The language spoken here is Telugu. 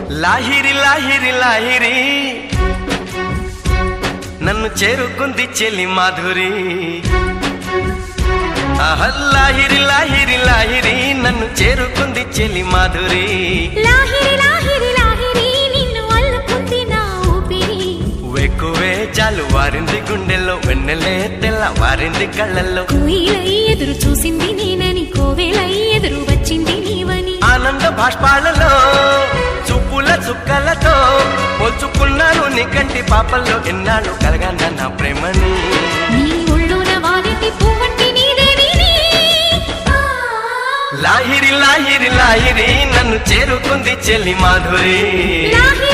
లాహిరి లాహిరి లాహిరి నన్ను చేరుకుంది చెలి మాధురి. ఆహా లాహిరి లాహిరి లాహిరి నన్ను చేరుకుంది చెలి మాధురి. లాహిరి లాహిరి లాహిరి నిన్ను అల్లుకుంది నా ఊపిరి. వెక్కువే జాలు వారింది గుండెల్లో, వెన్నెలే తెల్ల వారింది కళ్ళల్లో. కోయిలై ఎదురు చూసింది నేనని, కోవెలై ఎదురు వచ్చింది నీవని. ఆనంద భాష్పాలలో చూపుల చుక్కలతో పోల్చుకున్నాను నీ కంటి పాపల్లో. ఎన్నాళ్ళు కలగన్న నా ప్రేమని, నీ ఒళ్ళోన వాలిటి పువ్వంటి నీదేవిని. లాహిరి లాహిరి లాహిరి నన్ను చేరుకుంది చెలి మాధురి. లాహిరి